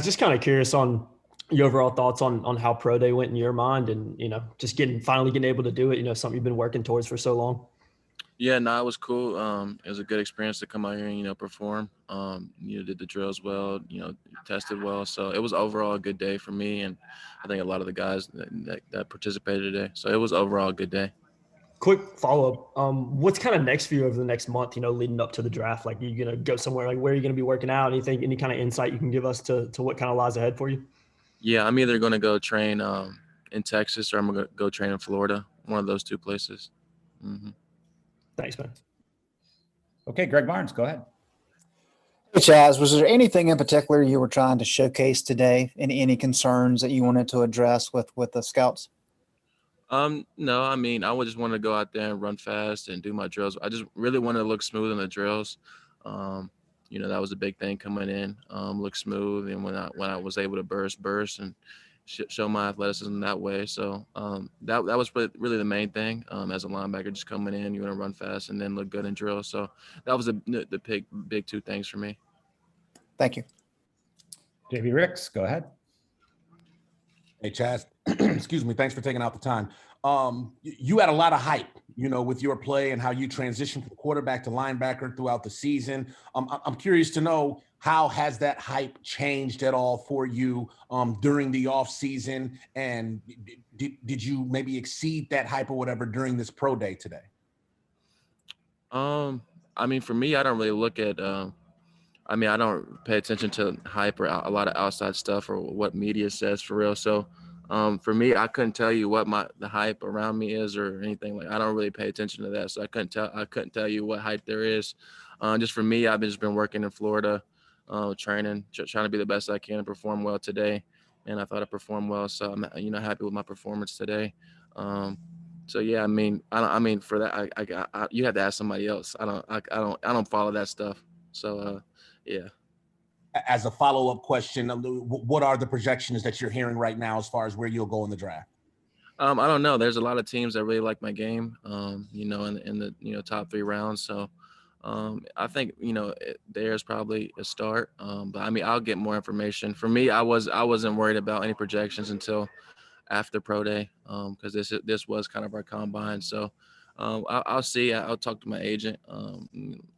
Just kind of curious on your overall thoughts on how pro day went in your mind, and just finally getting able to do it. Something you've been working towards for so long. Yeah, no, it was cool. It was a good experience to come out here and perform. Did the drills well. Tested well. So it was overall a good day for me, and I think a lot of the guys that participated today. So it was overall a good day. Quick follow up. What's kind of next for you over the next month? Leading up to the draft. Like, are you gonna go somewhere? Like, where are you gonna be working out? Anything? Any kind of insight you can give us to what kind of lies ahead for you? Yeah, I'm either gonna go train in Texas or I'm gonna go train in Florida. One of those two places. hmm Thanks, man. Okay, Greg Barnes, go ahead. Hey, Chaz, was there anything in particular you were trying to showcase today? Any concerns that you wanted to address with the scouts? No, I mean, I would just want to go out there and run fast and do my drills. I just really wanted to look smooth in the drills. Um, that was a big thing coming in. Look smooth, and when I was able to burst, and show my athleticism that way. So that was really the main thing. As a linebacker, just coming in, you want to run fast and then look good in drills. So that was the big two things for me. Thank you. JB Ricks, go ahead. Hey, Chazz, excuse me. Thanks for taking out the time. You had a lot of hype, with your play and how you transitioned from quarterback to linebacker throughout the season. I'm curious to know, how has that hype changed at all for you during the off season? And did you maybe exceed that hype or whatever during this pro day today? I mean, for me, I don't really look at. I don't pay attention to hype or a lot of outside stuff or what media says for real. So, for me, I couldn't tell you what the hype around me is or anything. Like, I don't really pay attention to that, so I couldn't tell you what hype there is. Just for me, I've just been working in Florida, training, trying to be the best I can and perform well today. And I thought I performed well, so I'm happy with my performance today. Um, so yeah, I mean for that, you have to ask somebody else. I don't follow that stuff. So yeah. As a follow-up question, what are the projections that you're hearing right now as far as where you'll go in the draft? I don't know. There's a lot of teams that really like my game. In the top 3 rounds. So, I think there's probably a start. But I mean, I'll get more information. For me, I wasn't worried about any projections until after pro day, because this was kind of our combine. So, I'll see. I'll talk to my agent,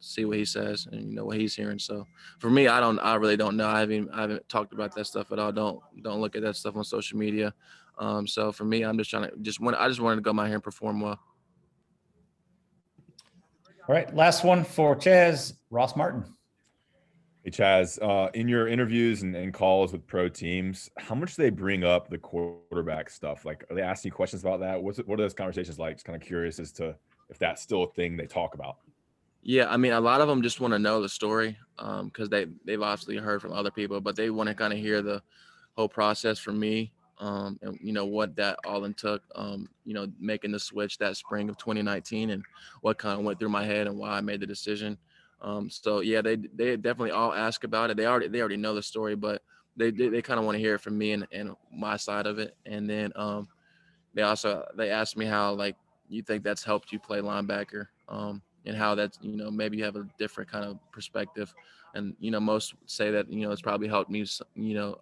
see what he says and what he's hearing. So for me, I really don't know. I haven't talked about that stuff at all. Don't look at that stuff on social media. So for me, I'm just trying to I just wanted to go out here and perform well. All right, last one for Chaz, Ross Martin. Hey, Chaz, in your interviews and calls with pro teams, how much do they bring up the quarterback stuff? Like, are they asking you questions about that? What are those conversations like? Just kind of curious as to if that's still a thing they talk about. Yeah, I mean, a lot of them just want to know the story, because they've obviously heard from other people, but they want to kind of hear the whole process from me, and what that all took, making the switch that spring of 2019, and what kind of went through my head and why I made the decision. So yeah, they definitely all ask about it. They already know the story, but they kind of want to hear it from me and my side of it. And then they asked me how, like, you think that's helped you play linebacker, and how that's maybe you have a different kind of perspective. And most say that it's probably helped me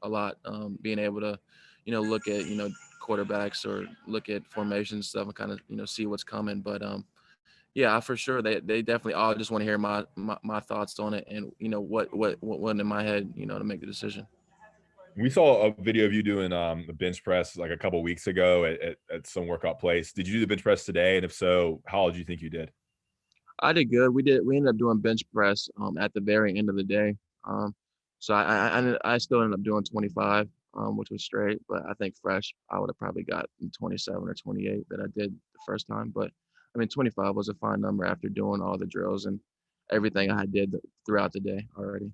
a lot, being able to look at quarterbacks or look at formation stuff and kind of see what's coming. But yeah, for sure, they definitely all just want to hear my thoughts on it, and what went in my head to make the decision. We saw a video of you doing the bench press like a couple weeks ago at some workout place. Did you do the bench press today? And if so, how did you think you did? I did good. We ended up doing bench press at the very end of the day. So I still ended up doing 25, which was straight. But I think fresh, I would have probably got 27 or 28 that I did the first time. But I mean, 25 was a fine number after doing all the drills and everything I did throughout the day already.